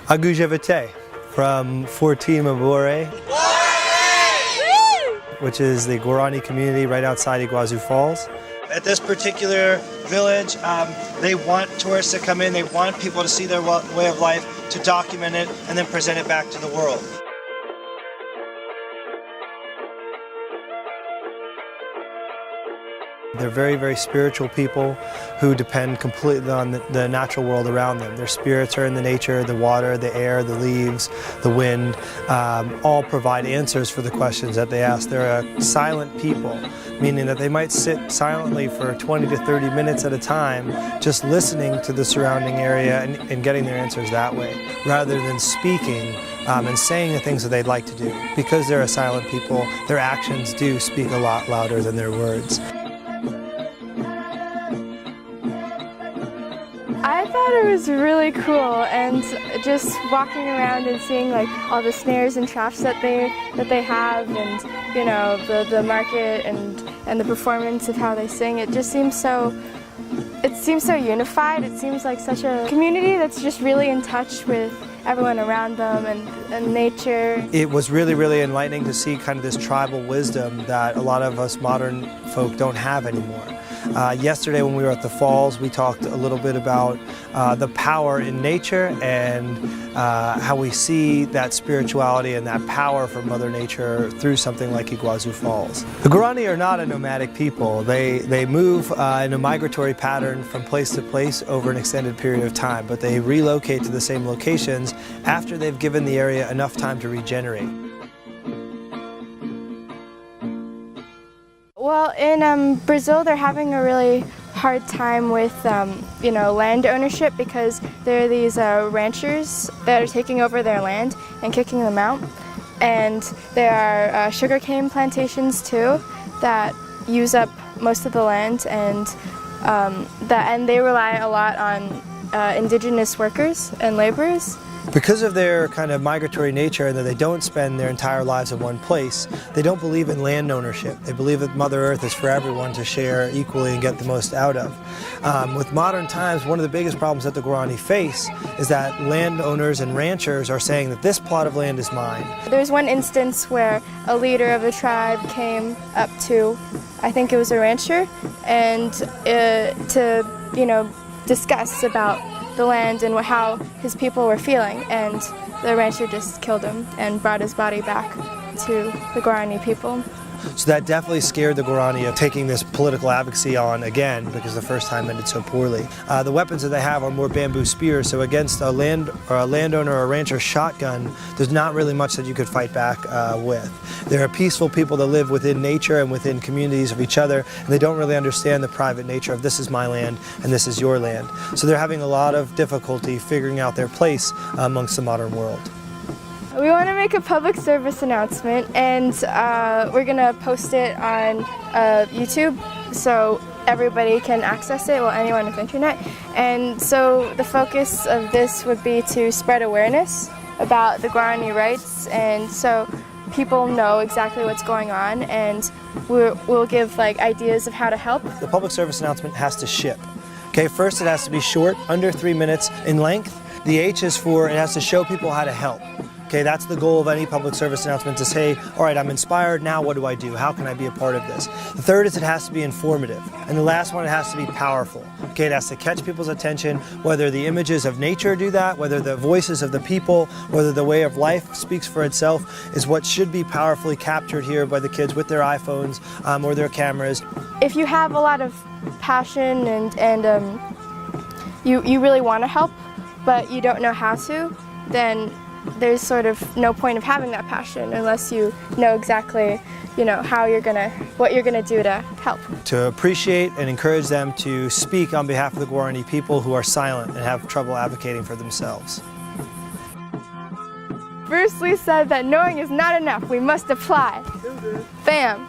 Agujevite from Fortín Mborore, which is the Guaraní community right outside Iguazú Falls. At this particular village, they want tourists to come in, they want people to see their way of life, to document it, and then present it back to the world. They're very, very spiritual people who depend completely on the natural world around them. Their spirits are in the nature, the water, the air, the leaves, the wind, all provide answers for the questions that they ask. They're a silent people, meaning that they might sit silently for 20 to 30 minutes at a time, just listening to the surrounding area and getting their answers that way, rather than speaking and saying the things that they'd like to do. Because they're a silent people, their actions do speak a lot louder than their words. I thought it was really cool, and just walking around and seeing like all the snares and traps that they have, and you know the market and the performance of how they sing. It just seems so unified. It seems like such a community that's just really in touch with everyone around them and nature. It was really, really enlightening to see kind of this tribal wisdom that a lot of us modern folk don't have anymore. Yesterday when we were at the falls, we talked a little bit about the power in nature and how we see that spirituality and that power from Mother Nature through something like Iguazú Falls. The Guaraní are not a nomadic people. They move in a migratory pattern from place to place over an extended period of time, but they relocate to the same locations after they've given the area enough time to regenerate. Well, in Brazil, they're having a really hard time with, you know, land ownership, because there are these ranchers that are taking over their land and kicking them out. And there are sugarcane plantations too that use up most of the land, and they rely a lot on indigenous workers and laborers. Because of their kind of migratory nature and that they don't spend their entire lives in one place, they don't believe in land ownership. They believe that Mother Earth is for everyone to share equally and get the most out of. With modern times, one of the biggest problems that the Guaraní face is that landowners and ranchers are saying that this plot of land is mine. There's one instance where a leader of the tribe came up to, I think it was a rancher, and to, you know, discuss about the land and how his people were feeling, and the rancher just killed him and brought his body back to the Guaraní people. So that definitely scared the Guaraní of taking this political advocacy on again, because the first time ended so poorly. The weapons that they have are more bamboo spears, so against a landowner or a rancher shotgun, there's not really much that you could fight back with. They're peaceful people that live within nature and within communities of each other, and they don't really understand the private nature of this is my land and this is your land. So they're having a lot of difficulty figuring out their place amongst the modern world. We want to make a public service announcement, and we're going to post it on YouTube so everybody can access it, well, anyone with internet. And so the focus of this would be to spread awareness about the Guaraní rights, and so people know exactly what's going on, and we'll give like ideas of how to help. The public service announcement has to ship. Okay, first it has to be short, under 3 minutes in length. The H is for it has to show people how to help. Okay, that's the goal of any public service announcement, to say, all right, I'm inspired, now what do I do? How can I be a part of this? The third is it has to be informative. And the last one, it has to be powerful. Okay, it has to catch people's attention, whether the images of nature do that, whether the voices of the people, whether the way of life speaks for itself, is what should be powerfully captured here by the kids with their iPhones or their cameras. If you have a lot of passion and you really want to help, but you don't know how to, then there's sort of no point of having that passion unless you know exactly, you know, what you're gonna do to help. To appreciate and encourage them to speak on behalf of the Guaraní people who are silent and have trouble advocating for themselves. Bruce Lee said that knowing is not enough, we must apply. Bam!